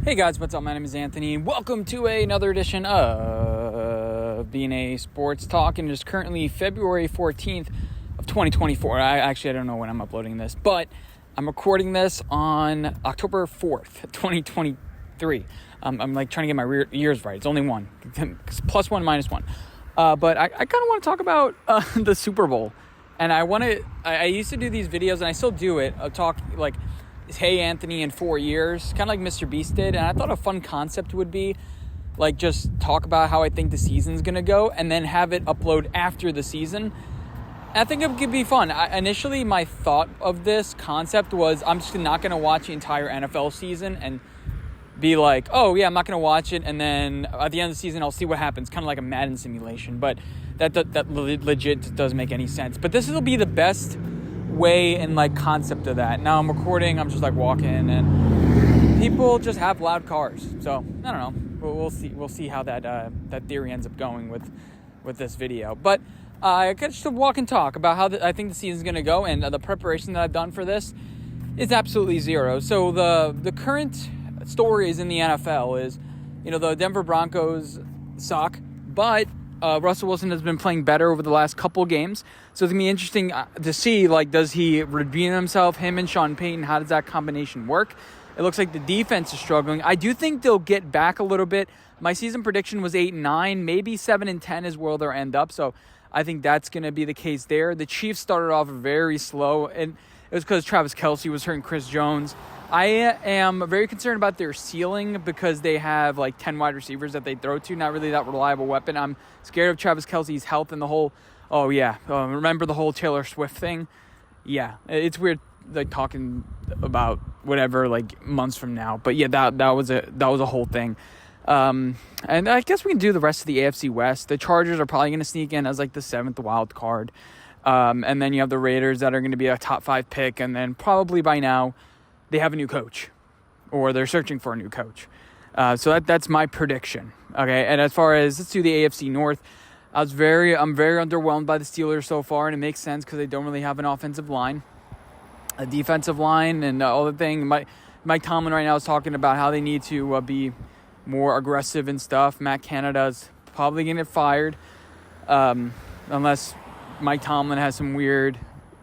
Hey guys, what's up? My name is Anthony. Welcome to another edition of BNA Sports Talk, and it is currently February 14th of 2024. I don't know when I'm uploading this, but I'm recording this on October 4th, 2023. I'm like trying to get my years right. It's only one. Plus one, minus one. But I kind of want to talk about the Super Bowl. And I used to do these videos, and I still do it, talk like, hey Anthony in 4 years, kind of like Mr. Beast did. And I thought a fun concept would be like just talk about how I think the season's gonna go and then have it upload after the season. And I think it could be fun. Initially my thought of this concept was I'm just not gonna watch the entire NFL season and be like, oh yeah, I'm not gonna watch it, and then at the end of the season I'll see what happens, kind of like a Madden simulation. But that legit doesn't make any sense. But this will be the best way and like concept of that. Now I'm recording, I'm just like walking, and people just have loud cars. So I don't know. We'll see how that theory ends up going with this video. But I could just walk and talk about how I think the season's gonna go, and the preparation that I've done for this is absolutely zero. So the current stories in the NFL is, the Denver Broncos suck, but Russell Wilson has been playing better over the last couple games. So it's going to be interesting to see, like, does he redeem himself, him and Sean Payton? How does that combination work? It looks like the defense is struggling. I do think they'll get back a little bit. My season prediction was 8-9, maybe 7-10 is where they'll end up. So I think that's going to be the case there. The Chiefs started off very slow, and it was because Travis Kelce was hurting Chris Jones. I am very concerned about their ceiling because they have like 10 wide receivers that they throw to, not really that reliable weapon. I'm scared of Travis Kelce's health and the whole, remember the whole Taylor Swift thing? Yeah, it's weird like talking about whatever like months from now. But yeah, that was a whole thing. And I guess we can do the rest of the AFC West. The Chargers are probably going to sneak in as like the 7th wild card. And then you have the Raiders that are going to be a top 5 pick, and then probably by now they have a new coach, or they're searching for a new coach. So that's my prediction. Okay, and as far as, let's do the AFC North, I'm very underwhelmed by the Steelers so far, and it makes sense because they don't really have an offensive line, a defensive line, and all the thing. Mike Tomlin right now is talking about how they need to be more aggressive and stuff. Matt Canada's probably going to get fired, unless Mike Tomlin has some weird,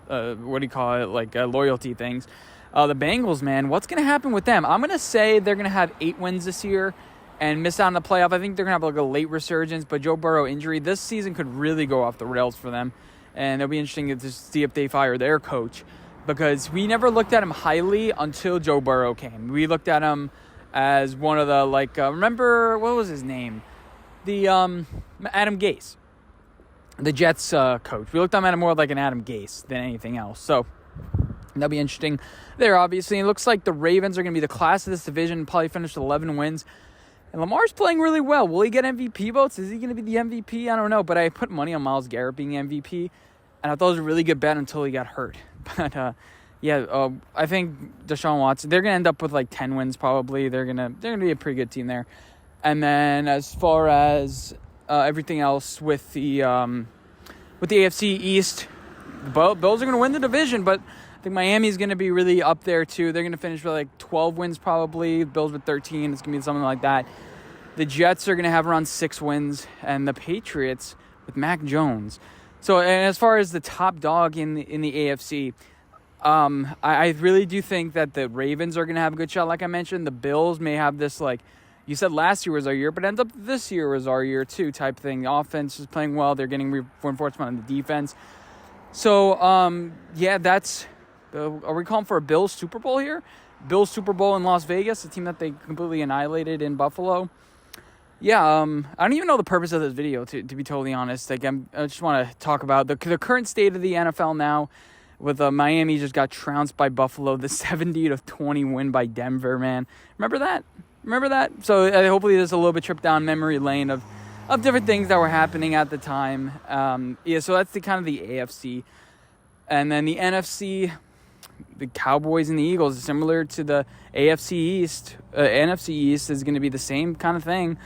loyalty things. The Bengals, man, what's going to happen with them? I'm going to say they're going to have 8 wins this year and miss out on the playoff. I think they're going to have like a late resurgence, but Joe Burrow injury this season could really go off the rails for them. And it'll be interesting to see if they fire their coach, because we never looked at him highly until Joe Burrow came. We looked at him as one of the, remember, what was his name? The Adam Gase, the Jets coach. We looked at him more like an Adam Gase than anything else. So that'll be interesting there, obviously. It looks like the Ravens are going to be the class of this division, probably finish with 11 wins. And Lamar's playing really well. Will he get MVP votes? Is he going to be the MVP? I don't know. But I put money on Myles Garrett being MVP, and I thought it was a really good bet until he got hurt. But, I think Deshaun Watson, they're going to end up with like 10 wins probably. They're going to be a pretty good team there. And then as far as everything else with the AFC East, the Bills are going to win the division, but I think Miami's going to be really up there too. They're going to finish with like 12 wins probably. Bills with 13. It's going to be something like that. The Jets are going to have around 6 wins, and the Patriots with Mac Jones. So, and as far as the top dog in the AFC, I really do think that the Ravens are going to have a good shot. Like I mentioned, the Bills may have this, like you said, last year was our year, but ends up this year was our year too type thing. The offense is playing well. They're getting reinforcement on the defense. So, that's... are we calling for a Bills Super Bowl here? Bills Super Bowl in Las Vegas, a team that they completely annihilated in Buffalo. Yeah, I don't even know the purpose of this video, to be totally honest. Like, I just want to talk about the current state of the NFL now, with Miami just got trounced by Buffalo, the 70-20 win by Denver, man. Remember that? So hopefully there's a little bit trip down memory lane of different things that were happening at the time. So that's the kind of the AFC. And then the NFC, the Cowboys and the Eagles, similar to the AFC East. NFC East is going to be the same kind of thing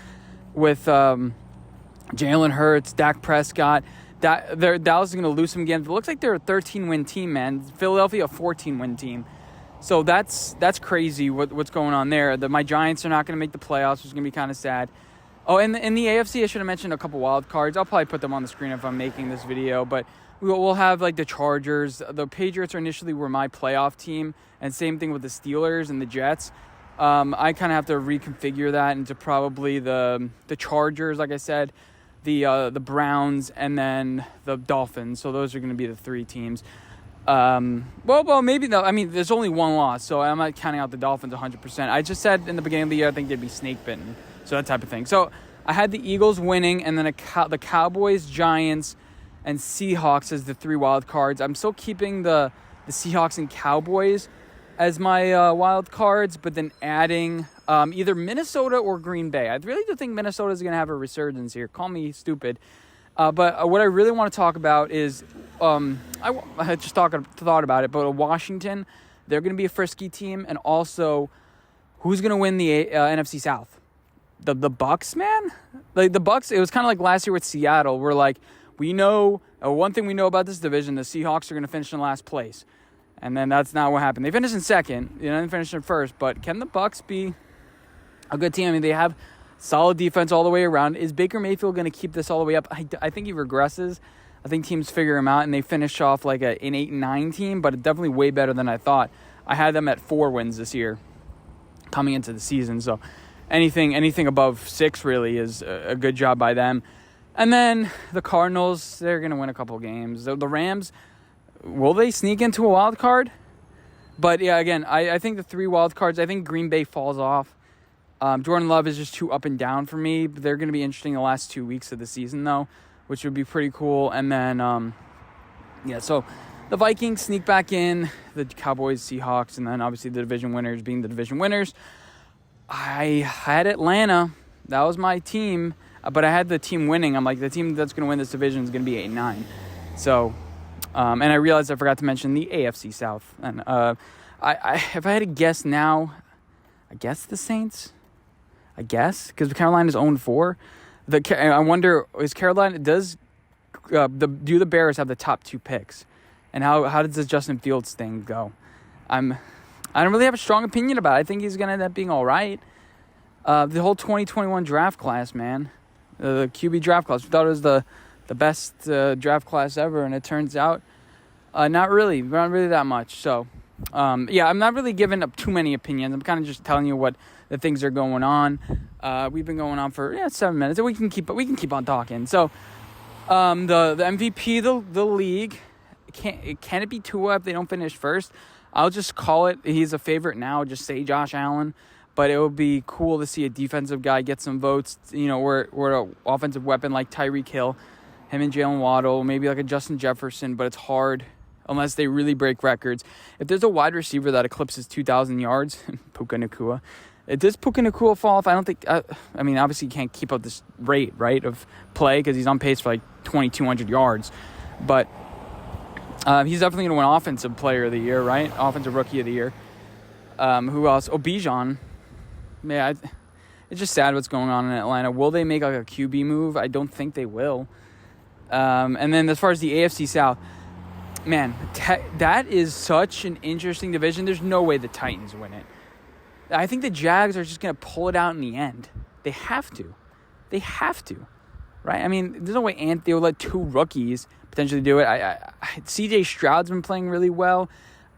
with Jalen Hurts, Dak Prescott. Dallas is going to lose some games. It looks like they're a 13-win team, man. Philadelphia, a 14-win team. So that's crazy what's going on there. My Giants are not going to make the playoffs, which is going to be kind of sad. Oh, and in the AFC, I should have mentioned a couple wild cards. I'll probably put them on the screen if I'm making this video, but we'll have like the Chargers. The Patriots initially were my playoff team, and same thing with the Steelers and the Jets. I kind of have to reconfigure that into probably the Chargers, like I said, the Browns, and then the Dolphins. So those are going to be the three teams. Well, maybe though. I mean, there's only one loss, so I'm not counting out the Dolphins 100%. I just said in the beginning of the year I think they'd be snake bitten, so that type of thing. So I had the Eagles winning, and then the Cowboys, Giants, and Seahawks as the three wild cards. I'm still keeping the Seahawks and Cowboys as my wild cards, but then adding either Minnesota or Green Bay. I really do think Minnesota is going to have a resurgence here. Call me stupid. But what I really want to talk about is, I just thought about it, but Washington, they're going to be a frisky team, and also who's going to win the NFC South? The Bucs, man? Like the Bucs, it was kind of like last year with Seattle. We're like, we know, one thing we know about this division, the Seahawks are going to finish in last place. And then that's not what happened. They finished in second, they finished in first, but can the Bucs be a good team? I mean, they have solid defense all the way around. Is Baker Mayfield going to keep this all the way up? I think he regresses. I think teams figure him out, and they finish off like an 8-9 team, but definitely way better than I thought. I had them at 4 wins this year coming into the season, so anything above 6 really is a good job by them. And then the Cardinals, they're going to win a couple games. The Rams, will they sneak into a wild card? But yeah, again, I think the 3 wild cards, I think Green Bay falls off. Jordan Love is just too up and down for me. But they're going to be interesting the last 2 weeks of the season, though, which would be pretty cool. And then, so the Vikings sneak back in, the Cowboys, Seahawks, and then obviously the division winners being the division winners. I had Atlanta. That was my team, but I had the team winning. I'm like, the team that's going to win this division is going to be 8-9. So, and I realized I forgot to mention the AFC South. And if I had to guess now, I guess the Saints. I guess because Carolina's owned 4. I wonder, is Carolina do the Bears have the top 2 picks, and how does this Justin Fields thing go? I don't really have a strong opinion about it. I think he's gonna end up being all right. The whole 2021 draft class, man, the QB draft class. We thought it was the best draft class ever, and it turns out not really that much. So. I'm not really giving up too many opinions. I'm kind of just telling you what the things are going on. We've been going on for 7 minutes, and we can keep on talking. So, the MVP, the league, can it be Tua if they don't finish first? I'll just call it. He's a favorite now. Just say Josh Allen. But it would be cool to see a defensive guy get some votes. Or an offensive weapon like Tyreek Hill, him and Jalen Waddle, maybe like a Justin Jefferson. But it's hard. Unless they really break records. If there's a wide receiver that eclipses 2,000 yards, Puka Nacua. Does Puka Nacua fall off? I don't think... obviously he can't keep up this rate, right, of play because he's on pace for like 2,200 yards. But he's definitely going to win Offensive Player of the Year, right? Offensive Rookie of the Year. Who else? Bijan. Yeah, it's just sad what's going on in Atlanta. Will they make like a QB move? I don't think they will. And then as far as the AFC South... Man, that is such an interesting division. There's no way the Titans win it. I think the Jags are just going to pull it out in the end. They have to. Right? I mean, there's no way they will let 2 rookies potentially do it. CJ Stroud's been playing really well.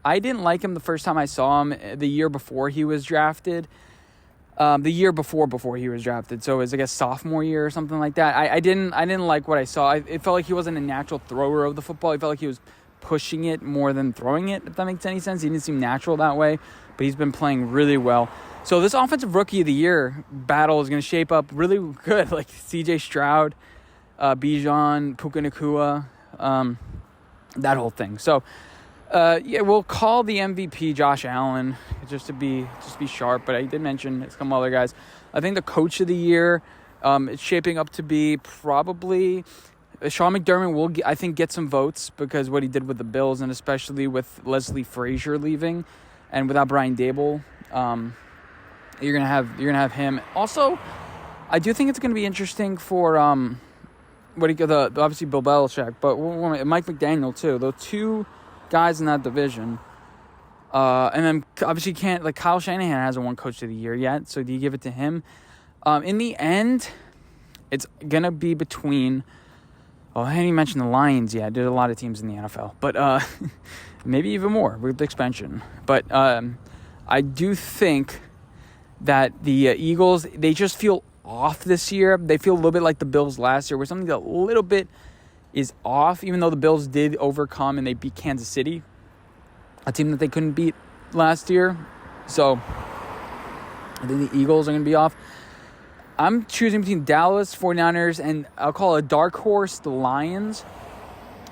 I didn't like him the first time I saw him the year before he was drafted. The year before he was drafted. So it was, I guess, sophomore year or something like that. I didn't like what I saw. It felt like he wasn't a natural thrower of the football. It felt like he was pushing it more than throwing it, if that makes any sense. He didn't seem natural that way, but he's been playing really well. So this Offensive Rookie of the Year battle is going to shape up really good, like CJ Stroud, Bijan, Puka Nacua, that whole thing. So we'll call the MVP Josh Allen just to be sharp, but I did mention it's some other guys. I think the Coach of the Year, it's shaping up to be probably Sean McDermott will, I think, get some votes because what he did with the Bills, and especially with Leslie Frazier leaving, and without Brian Dable, you're gonna have him. Also, I do think it's gonna be interesting for obviously Bill Belichick, but Mike McDaniel too. Those 2 guys in that division. And then obviously Kyle Shanahan hasn't won Coach of the Year yet, so do you give it to him? In the end, it's going to be between, I hadn't even mentioned the Lions yet. There's a lot of teams in the NFL, but maybe even more with the expansion. But I do think that the Eagles, they just feel off this year. They feel a little bit like the Bills last year, where something a little bit is off, even though the Bills did overcome and they beat Kansas City, a team that they couldn't beat last year. So I think the Eagles are going to be off. I'm choosing between Dallas, 49ers, and I'll call a dark horse, the Lions.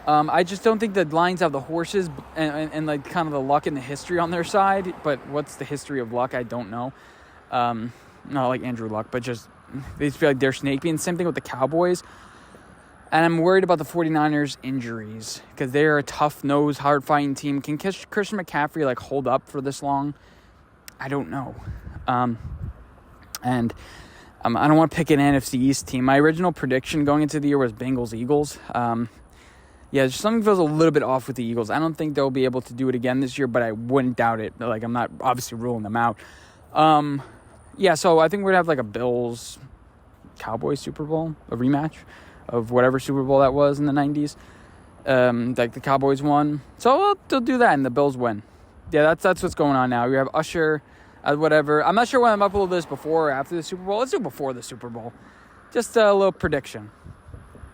I just don't think the Lions have the horses and like kind of the luck and the history on their side. But what's the history of luck? I don't know. Not like Andrew Luck, but just they just feel like they're snake being. Same thing with the Cowboys. And I'm worried about the 49ers injuries because they're a tough-nosed, hard-fighting team. Can Christian McCaffrey like hold up for this long? I don't know. And I don't want to pick an NFC East team. My original prediction going into the year was Bengals-Eagles. Something feels a little bit off with the Eagles. I don't think they'll be able to do it again this year, but I wouldn't doubt it. Like, I'm not obviously ruling them out. So I think we're going to have like a Bills-Cowboys Super Bowl, a rematch of whatever Super Bowl that was in the 90s. Like the Cowboys won. So they'll do that and the Bills win. Yeah, that's what's going on now. We have Usher, whatever. I'm not sure when I'm uploading this before or after the Super Bowl. Let's do before the Super Bowl. Just a little prediction.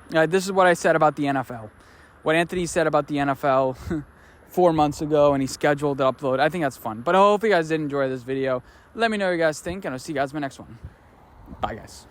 This is what I said about the NFL. What Anthony said about the NFL 4 months ago, and he scheduled to upload. I think that's fun. But I hope you guys did enjoy this video. Let me know what you guys think, and I'll see you guys in my next one. Bye, guys.